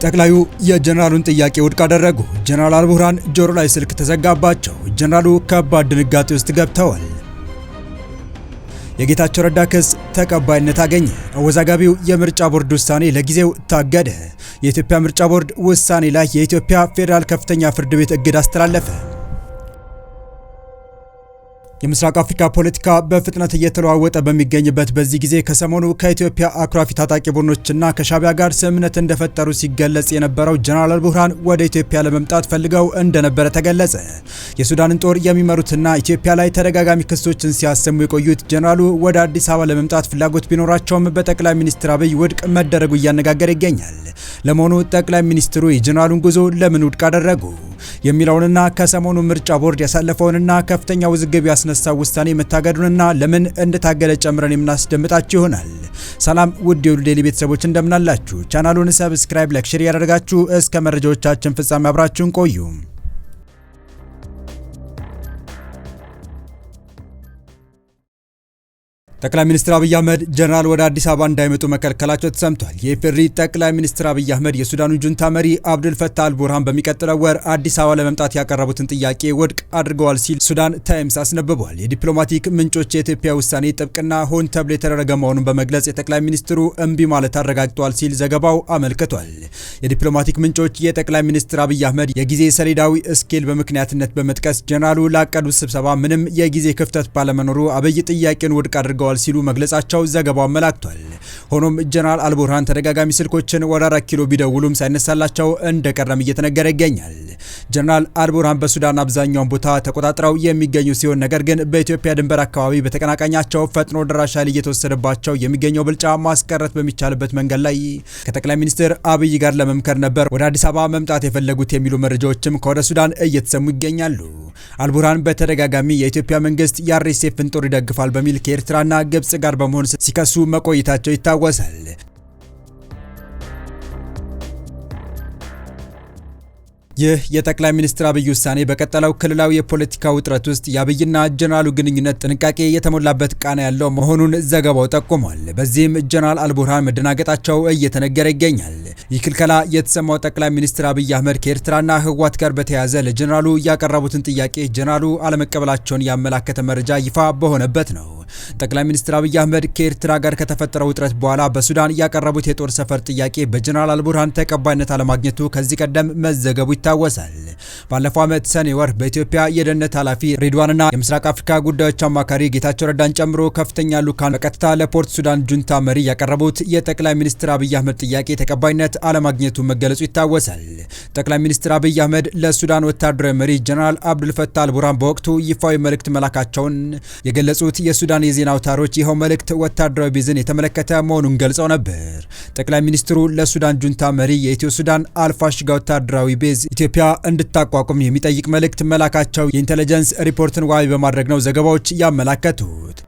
ጠቅላዩ የጀነራሉን ጥያቄ ውድቅ አደረጉ። ጀነራል አልቡርሃን ጆሮ ላይ ስልክ ተዘጋባቸው። ጀነራሉ ከባድ ድንጋጤ ውስጥ ገብተዋል። የጌታቸው ረዳ ክስ ተቀባይነት አገኘ። አወዛጋቢው የምርጫ ቦርድ ውሳኔ ለጊዜው ታገደ። የኢትዮጵያ ምርጫ ቦርድ ውሳኔ ላይ የኢትዮጵያ ፌዴራል ከፍተኛ ፍርድ ቤት እግድ አስተላለፈ። የምስራቅ አፍሪካ ፖለቲካ በፍጥነት እየተለዋወጠ በሚገኝበት በዚህ ጊዜ ከሰሞኑ ከኢትዮጵያ አክራሪ ታጣቂ ቡድኖችና ከሻቢያ ጋር ስምምነት እንደፈጠሩ ሲገለጽ የነበረው ጀነራል አልቡርሃን ወደ ኢትዮጵያ ለመምጣት ፈልገው እንደነበረ ተገለጸ። የሱዳንን ጦር የሚመሩትና ኢትዮጵያ ላይ ተደጋጋሚ ክሶችን ሲያሰሙ የቆዩት ጀነራሉ ወደ አዲስ አበባ ለመምጣት ፍላጎት ቢኖራቸውም በጠቅላይ ሚኒስትር አብይ ውድቅ መደረጉ እያነጋገረ ይገኛል። ለመሆኑ ጠቅላይ ሚኒስትሩ የጀነራሉን ጉዞ ለምን ውድቅ አደረጉ የሚለውንና ከሰሞኑ ምርጫ ቦርድ ያሳለፈውንና ከፍተኛ ውዝግብ ያስነሳው ውሳኔ መታገዱንና ለምን እንደታገደ ጨምረን የምናስደምጣችሁ ይሆናል። ሰላም ውድ የሁሉ ዴይሊ ቤተሰቦች እንደምናላችሁ፣ ቻናሉን ሰብስክራይብ፣ ላይክ፣ ሼር ያደርጋችሁ እስከ መረጃዎቻችን ፍጻሜ አብራችሁን ቆዩ። ጠቅላይ ሚኒስትር አብይ አህመድ ጀነራል ወደ አዲስ አበባ እንዳይመጡ መከልከላቸው ተሰምቷል። የኢፌዴሪ ጠቅላይ ሚኒስትር አብይ አህመድ የሱዳኑ ጁንታ መሪ አብዱል ፈታህ አልቡርሃን በሚቀጥለው ወር አዲስ አበባ ለመምጣት ያቀረቡትን ጥያቄ ውድቅ አድርገዋል ሲል ሱዳን ታይምስ አስነብቧል። የዲፕሎማቲክ ምንጮች የኢትዮጵያ ውሳኔ ጥብቅና ሆን ተብሎ የተደረገ መሆኑን በመግለጽ የጠቅላይ ሚኒስትሩ እምቢ ማለት አረጋግጧል ሲል ዘገባው አመልክቷል። የዲፕሎማቲክ ምንጮች የጠቅላይ ሚኒስትር አብይ አህመድ የጊዜ ሰሌዳዊ ስኬል በምክንያትነት በመጥቀስ ጀነራሉ ላቀዱት ስብሰባ ምንም የጊዜ ክፍተት ባለመኖሩ አብይ ጥያቄውን ውድቅ አድርገዋል ሲሉ መግለጻቸው ዘገባው አመላክቷል። ሆኖም ጀነራል አልቡርሃን ተደጋጋሚ ስልኮችን ወደ 4 ኪሎ ቢደውሉም ሳይነሳላቸው እንደቀረም እየተነገረ ይገኛል። ጀነራል አልቡርሃን በሱዳን አብዛኛውን ቦታ ተቆጣጥረው የሚገኙ ሲሆን ነገር ግን በኢትዮጵያ ድንበር አካባቢ በተቀናቃኛቸው ፈጥኖ ደራሽ ኃይል እየተወሰደባቸው የሚገኘው ብልጫ ማስቀረት በሚቻልበት መንገድ ላይ ከጠቅላይ ሚኒስትር አብይ ጋር ለመምከር ነበር ወደ አዲስ አበባ መምጣት የፈለጉት የሚሉ መረጃዎችም ከወደ ሱዳን እየተሰሙ ይገኛሉ። አልቡርሃን በተደጋጋሚ የኢትዮጵያ መንግስት የአርኤስኤፍን ጦር ይደግፋል በሚል ከኤርትራና ግብጽ ጋር በመሆን ሲከሱ መቆየታቸው ይታወሳል። ይህ የጠቅላይ ሚኒስትር አብይ ውሳኔ በቀጠለው ክልላዊ የፖለቲካ ውጥረት ውስጥ የአብይና ጀነራሉ ግንኙነት ጥንቃቄ የተሞላበት ቃና ያለው መሆኑን ዘገባው ጠቁሟል። በዚህም ጀነራል አልቡርሃን መደናገጣቸው እየተነገረ ይገኛል። ይህ ክልከላ የተሰማው ጠቅላይ ሚኒስትር አብይ አህመድ ከኤርትራና ህወሓት ጋር በተያያዘ ለጀነራሉ ያቀረቡትን ጥያቄ ጀነራሉ አለመቀበላቸውን ያመላከተ መረጃ ይፋ በሆነበት ነው። ጠቅላይ ሚኒስትር አብይ አህመድ ከኤርትራ ጋር ከተፈጠረው ውጥረት በኋላ በሱዳን ያቀረቡት የጦር ሰፈር ጥያቄ በጀነራል አልቡርሃን ተቀባይነት አለማግኘቱ ከዚህ ቀደም መዘገቡ ይታወሳል። ባለፈው ዓመት ሰኔ ወር በኢትዮጵያ የደህንነት ኃላፊ ሬድዋንና የምስራቅ አፍሪካ ጉዳዮች አማካሪ ጌታቸው ረዳን ጨምሮ ከፍተኛ ልኡካን በቀጥታ ለፖርት ሱዳን ጁንታ መሪ ያቀረቡት የጠቅላይ ሚኒስትር አብይ አህመድ ጥያቄ ተቀባይነት አለማግኘቱ መገለጹ ይታወሳል። ጠቅላይ ሚኒስትር አብይ አህመድ ለሱዳን ወታደራዊ መሪ ጀነራል አብዱል ፈታህ አልቡርሃን በወቅቱ ይፋዊ መልእክት መላካቸውን የገለጹት የሱዳን የዜና አውታሮች ይኸው መልእክት ወታደራዊ ቤዝን የተመለከተ መሆኑን ገልጸው ነበር። ጠቅላይ ሚኒስትሩ ለሱዳን ጁንታ መሪ የኢትዮ ሱዳን አልፋሽጋ ወታደራዊ ቤዝ ኢትዮጵያ እንድታቋቁም የሚጠይቅ መልእክት መላካቸው የኢንተለጀንስ ሪፖርትን ዋቢ በማድረግ ነው ዘገባዎች ያመላከቱት።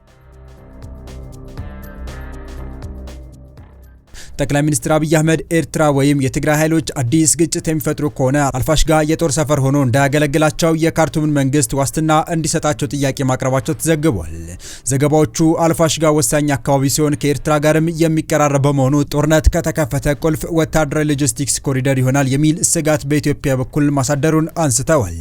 ጠቅላይ ሚኒስትር አብይ አህመድ ኤርትራ ወይም የትግራይ ኃይሎች አዲስ ግጭት የሚፈጥሩ ከሆነ አልፋሽጋ የጦር ሰፈር ሆኖ እንዳያገለግላቸው የካርቱምን መንግስት ዋስትና እንዲሰጣቸው ጥያቄ ማቅረባቸው ተዘግቧል። ዘገባዎቹ አልፋሽጋ ወሳኝ አካባቢ ሲሆን ከኤርትራ ጋርም የሚቀራረብ በመሆኑ ጦርነት ከተከፈተ ቁልፍ ወታደራዊ ሎጂስቲክስ ኮሪደር ይሆናል የሚል ስጋት በኢትዮጵያ በኩል ማሳደሩን አንስተዋል።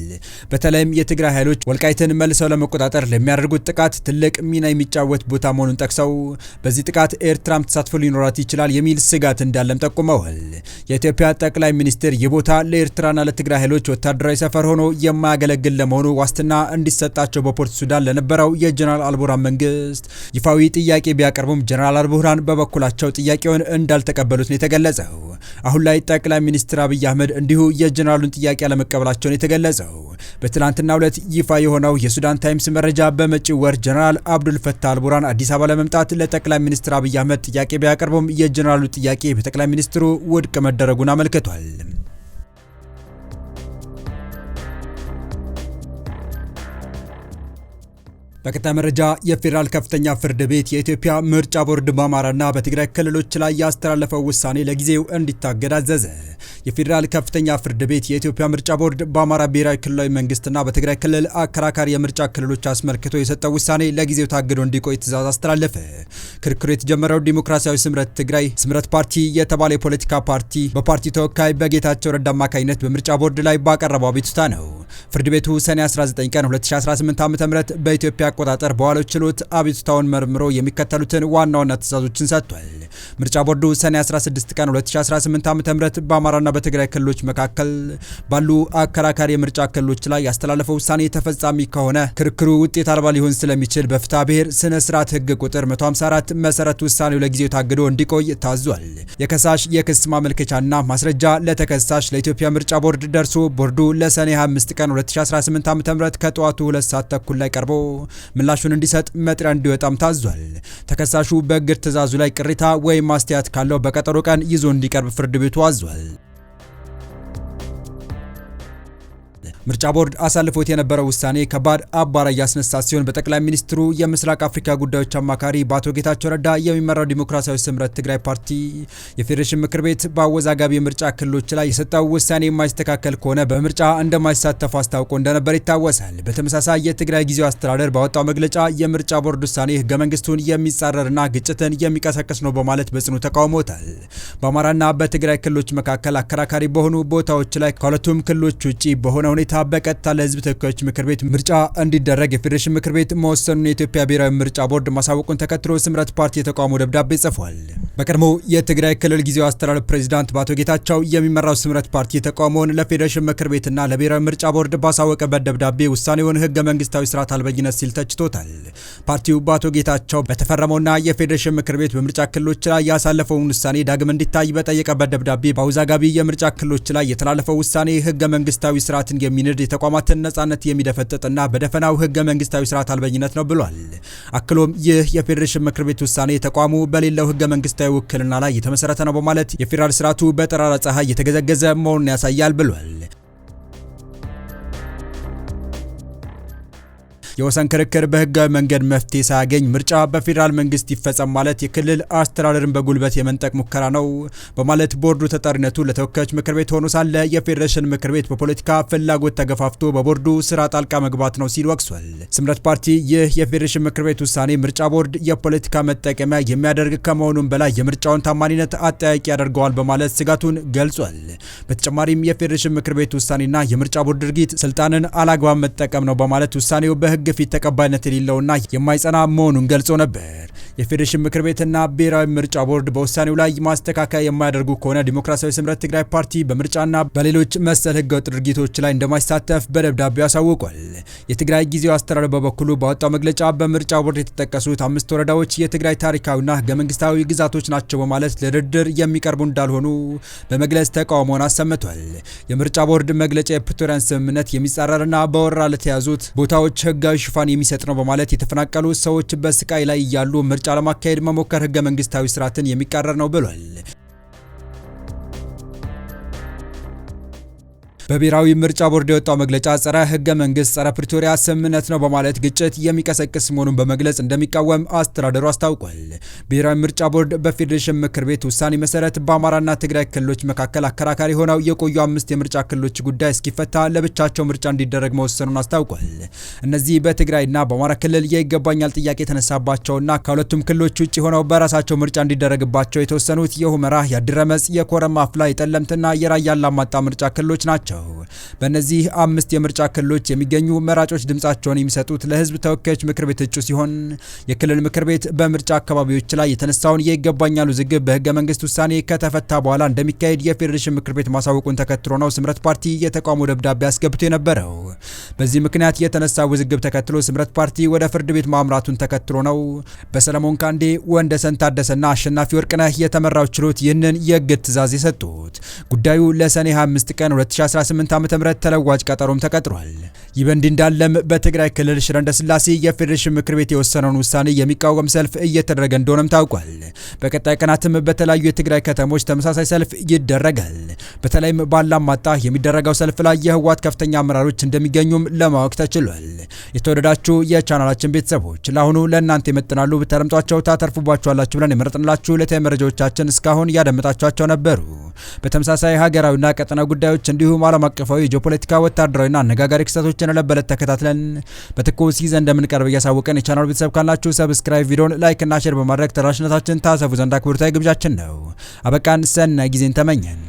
በተለይም የትግራይ ኃይሎች ወልቃይትን መልሰው ለመቆጣጠር ለሚያደርጉት ጥቃት ትልቅ ሚና የሚጫወት ቦታ መሆኑን ጠቅሰው በዚህ ጥቃት ኤርትራም ተሳትፎ ሊኖራት ይችላል የሚል ስጋት እንዳለም ጠቁመዋል። የኢትዮጵያ ጠቅላይ ሚኒስትር ይህ ቦታ ለኤርትራና ለትግራይ ኃይሎች ወታደራዊ ሰፈር ሆኖ የማያገለግል ለመሆኑ ዋስትና እንዲሰጣቸው በፖርት ሱዳን ለነበረው የጀነራል አልቡርሃን መንግስት ይፋዊ ጥያቄ ቢያቀርቡም ጀነራል አልቡርሃን በበኩላቸው ጥያቄውን እንዳልተቀበሉት ነው የተገለጸው። አሁን ላይ ጠቅላይ ሚኒስትር አብይ አህመድ እንዲሁ የጀነራሉን ጥያቄ አለመቀበላቸውን የተገለጸው። በትናንትናው ዕለት ይፋ የሆነው የሱዳን ታይምስ መረጃ በመጪው ወር ጀነራል አብዱል ፈታህ አልቡርሃን አዲስ አበባ ለመምጣት ለጠቅላይ ሚኒስትር አብይ አህመድ ጥያቄ ቢያቀርቡም የጀነራሉ ጥያቄ በጠቅላይ ሚኒስትሩ ውድቅ መደረጉን አመልክቷል። በቀጣይ መረጃ የፌዴራል ከፍተኛ ፍርድ ቤት የኢትዮጵያ ምርጫ ቦርድ በአማራና በትግራይ ክልሎች ላይ ያስተላለፈው ውሳኔ ለጊዜው እንዲታገድ አዘዘ። የፌዴራል ከፍተኛ ፍርድ ቤት የኢትዮጵያ ምርጫ ቦርድ በአማራ ብሔራዊ ክልላዊ መንግስትና በትግራይ ክልል አከራካሪ የምርጫ ክልሎች አስመልክቶ የሰጠው ውሳኔ ለጊዜው ታግዶ እንዲቆይ ትዕዛዝ አስተላለፈ። ክርክሩ የተጀመረው ዲሞክራሲያዊ ስምረት ትግራይ ስምረት ፓርቲ የተባለ የፖለቲካ ፓርቲ በፓርቲ ተወካይ በጌታቸው ረዳ አማካኝነት በምርጫ ቦርድ ላይ ባቀረበው አቤቱታ ነው። ፍርድ ቤቱ ሰኔ 19 ቀን 2018 ዓ.ም በኢትዮጵያ አቆጣጠር በዋለው ችሎት አቤቱታውን መርምሮ የሚከተሉትን ዋና ዋና ትዕዛዞችን ሰጥቷል። ምርጫ ቦርዱ ሰኔ 16 ቀን 2018 ዓ.ም በአማራና በትግራይ ክልሎች መካከል ባሉ አከራካሪ የምርጫ ክልሎች ላይ ያስተላለፈው ውሳኔ ተፈጻሚ ከሆነ ክርክሩ ውጤት አልባ ሊሆን ስለሚችል በፍትሐ ብሔር ስነ ስርዓት ህግ ቁጥር 154 መሰረት ውሳኔው ለጊዜው ታግዶ እንዲቆይ ታዟል። የከሳሽ የክስ ማመልከቻና ማስረጃ ለተከሳሽ ለኢትዮጵያ ምርጫ ቦርድ ደርሶ ቦርዱ ለሰኔ 25 ቀን 2018 ዓ.ም ከጠዋቱ 2 ሰዓት ተኩል ላይ ቀርቦ ምላሹን እንዲሰጥ መጥሪያ እንዲወጣም ታዟል። ተከሳሹ በእግድ ትዕዛዙ ላይ ቅሬታ ወይም ማስተያየት ካለው በቀጠሮ ቀን ይዞ እንዲቀርብ ፍርድ ቤቱ አዟል። ምርጫ ቦርድ አሳልፎት የነበረው ውሳኔ ከባድ አቧራ ያስነሳ ሲሆን በጠቅላይ ሚኒስትሩ የምስራቅ አፍሪካ ጉዳዮች አማካሪ በአቶ ጌታቸው ረዳ የሚመራው ዲሞክራሲያዊ ስምረት ትግራይ ፓርቲ የፌዴሬሽን ምክር ቤት በአወዛጋቢ የምርጫ ክልሎች ላይ የሰጠው ውሳኔ የማይስተካከል ከሆነ በምርጫ እንደማይሳተፉ አስታውቆ እንደነበር ይታወሳል። በተመሳሳይ የትግራይ ጊዜያዊ አስተዳደር ባወጣው መግለጫ የምርጫ ቦርድ ውሳኔ ህገ መንግስቱን የሚጻረርና ግጭትን የሚቀሰቅስ ነው በማለት በጽኑ ተቃውሞታል። በአማራና በትግራይ ክልሎች መካከል አከራካሪ በሆኑ ቦታዎች ላይ ከሁለቱም ክልሎች ውጪ በሆነ ሁኔታ በቀጥታ ለህዝብ ተወካዮች ምክር ቤት ምርጫ እንዲደረግ የፌዴሬሽን ምክር ቤት መወሰኑን የኢትዮጵያ ብሔራዊ ምርጫ ቦርድ ማሳወቁን ተከትሎ ስምረት ፓርቲ የተቃውሞ ደብዳቤ ጽፏል። በቀድሞ የትግራይ ክልል ጊዜያዊ አስተዳደር ፕሬዝዳንት በአቶ ጌታቸው የሚመራው ስምረት ፓርቲ ተቃውሞውን ለፌዴሬሽን ምክር ቤትና ለብሔራዊ ምርጫ ቦርድ ባሳወቀበት ደብዳቤ ውሳኔውን ህገ መንግስታዊ ስርዓት አልበኝነት ሲል ተችቶታል። ፓርቲው በአቶ ጌታቸው በተፈረመውና የፌዴሬሽን ምክር ቤት በምርጫ ክልሎች ላይ ያሳለፈውን ውሳኔ ዳግም እንዲታይ በጠየቀበት ደብዳቤ በአወዛጋቢ የምርጫ ክልሎች ላይ የተላለፈው ውሳኔ ህገ መንግስታዊ ስርዓትን የሚንድ የተቋማትን ነጻነት የሚደፈጥጥና በደፈናው ህገ መንግስታዊ ስርዓት አልበኝነት ነው ብሏል። አክሎም ይህ የፌዴሬሽን ምክር ቤት ውሳኔ ተቋሙ በሌለው ህገ መንግስታዊ ውክልና ላይ የተመሰረተ ነው በማለት የፌዴራል ስርዓቱ በጠራራ ፀሐይ የተገዘገዘ መሆኑን ያሳያል ብሏል። የወሰን ክርክር በህጋዊ መንገድ መፍትሄ ሳያገኝ ምርጫ በፌዴራል መንግስት ይፈጸም ማለት የክልል አስተዳደርን በጉልበት የመንጠቅ ሙከራ ነው በማለት ቦርዱ ተጠሪነቱ ለተወካዮች ምክር ቤት ሆኖ ሳለ የፌዴሬሽን ምክር ቤት በፖለቲካ ፍላጎት ተገፋፍቶ በቦርዱ ስራ ጣልቃ መግባት ነው ሲል ወቅሷል። ስምረት ፓርቲ ይህ የፌዴሬሽን ምክር ቤት ውሳኔ ምርጫ ቦርድ የፖለቲካ መጠቀሚያ የሚያደርግ ከመሆኑም በላይ የምርጫውን ታማኒነት አጠያቂ ያደርገዋል በማለት ስጋቱን ገልጿል። በተጨማሪም የፌዴሬሽን ምክር ቤት ውሳኔና የምርጫ ቦርድ ድርጊት ስልጣንን አላግባብ መጠቀም ነው በማለት ውሳኔው በህግ ፊት ተቀባይነት የሌለውና የማይጸና መሆኑን ገልጾ ነበር። የፌዴሬሽን ምክር ቤትና ብሔራዊ ምርጫ ቦርድ በውሳኔው ላይ ማስተካከያ የማያደርጉ ከሆነ ዲሞክራሲያዊ ስምረት ትግራይ ፓርቲ በምርጫና በሌሎች መሰል ህገወጥ ድርጊቶች ላይ እንደማይሳተፍ በደብዳቤው አሳውቋል። የትግራይ ጊዜያዊ አስተዳደር በበኩሉ ባወጣው መግለጫ በምርጫ ቦርድ የተጠቀሱት 5 ወረዳዎች የትግራይ ታሪካዊና ህገ መንግስታዊ ግዛቶች ናቸው በማለት ለድርድር የሚቀርቡ እንዳልሆኑ በመግለጽ ተቃውሞውን አሰምቷል። የምርጫ ቦርድ መግለጫ የፕሪቶሪያን ስምምነት የሚጻረርና በወረራ ለተያዙት ቦታዎች ህጋዊ ሽፋን የሚሰጥ ነው በማለት የተፈናቀሉ ሰዎች በስቃይ ላይ እያሉ ምርጫ ለማካሄድ መሞከር ህገ መንግስታዊ ስርዓትን የሚቃረን ነው ብሏል። በብሔራዊ ምርጫ ቦርድ የወጣው መግለጫ ጸረ ህገ መንግስት ጸረ ፕሪቶሪያ ስምምነት ነው በማለት ግጭት የሚቀሰቅስ መሆኑን በመግለጽ እንደሚቃወም አስተዳደሩ አስታውቋል። ብሔራዊ ምርጫ ቦርድ በፌዴሬሽን ምክር ቤት ውሳኔ መሰረት በአማራና ትግራይ ክልሎች መካከል አከራካሪ ሆነው የቆዩ 5 የምርጫ ክልሎች ጉዳይ እስኪፈታ ለብቻቸው ምርጫ እንዲደረግ መወሰኑን አስታውቋል። እነዚህ በትግራይና በአማራ ክልል የይገባኛል ጥያቄ የተነሳባቸውና ከሁለቱም ክልሎች ውጭ ሆነው በራሳቸው ምርጫ እንዲደረግባቸው የተወሰኑት የሁመራ፣ የአዲረመጽ፣ የኮረም አፍላ፣ የጠለምትና የራያ አላማጣ ምርጫ ክልሎች ናቸው። በእነዚህ 5 የምርጫ ክልሎች የሚገኙ መራጮች ድምጻቸውን የሚሰጡት ለህዝብ ተወካዮች ምክር ቤት እጩ ሲሆን የክልል ምክር ቤት በምርጫ አካባቢዎች ላይ የተነሳውን የይገባኛል ውዝግብ በህገ መንግስት ውሳኔ ከተፈታ በኋላ እንደሚካሄድ የፌዴሬሽን ምክር ቤት ማሳወቁን ተከትሎ ነው ስምረት ፓርቲ የተቃውሞ ደብዳቤ አስገብቶ የነበረው። በዚህ ምክንያት የተነሳ ውዝግብ ተከትሎ ስምረት ፓርቲ ወደ ፍርድ ቤት ማምራቱን ተከትሎ ነው በሰለሞን ካንዴ፣ ወንደሰን ታደሰና አሸናፊ ወርቅነህ የተመራው ችሎት ይህንን የእግድ ትዕዛዝ የሰጡት። ጉዳዩ ለሰኔ 25 ቀን 2018 ዓ.ም ተለዋጭ ቀጠሮም ተቀጥሯል። ይህ በእንዲህ እንዳለም በትግራይ ክልል ሽረ እንዳስላሴ የፌዴሬሽን ምክር ቤት የወሰነውን ውሳኔ የሚቃወም ሰልፍ እየተደረገ እንደሆነም ታውቋል። በቀጣይ ቀናትም በተለያዩ የትግራይ ከተሞች ተመሳሳይ ሰልፍ ይደረጋል። በተለይም ባላማጣ የሚደረገው ሰልፍ ላይ የህወሓት ከፍተኛ አመራሮች እንደሚገኙም ለማወቅ ተችሏል። የተወደዳችሁ የቻናላችን ቤተሰቦች ለአሁኑ ለእናንተ ይመጥናሉ ብታደምጧቸው ታተርፉባችኋላችሁ ብለን የመረጥንላችሁ ዕለታዊ መረጃዎቻችን እስካሁን ያደመጣችኋቸው ነበሩ። በተመሳሳይ ሀገራዊና ቀጠናዊ ጉዳዮች እንዲሁም ዓለም አቀፋዊ የጂኦፖለቲካ ወታደራዊና አነጋጋሪ ክስተቶችን ለበለት ተከታትለን በትኩስ ይዘን እንደምንቀርብ እያሳወቀን የቻናሉ ቤተሰብ ካላችሁ ሰብስክራይብ፣ ቪዲዮን ላይክ እና ሼር በማድረግ ተደራሽነታችን ታሰፉ ዘንድ አክብሮታዊ ግብዣችን ነው። አበቃን። ሰናይ ጊዜን ተመኘን።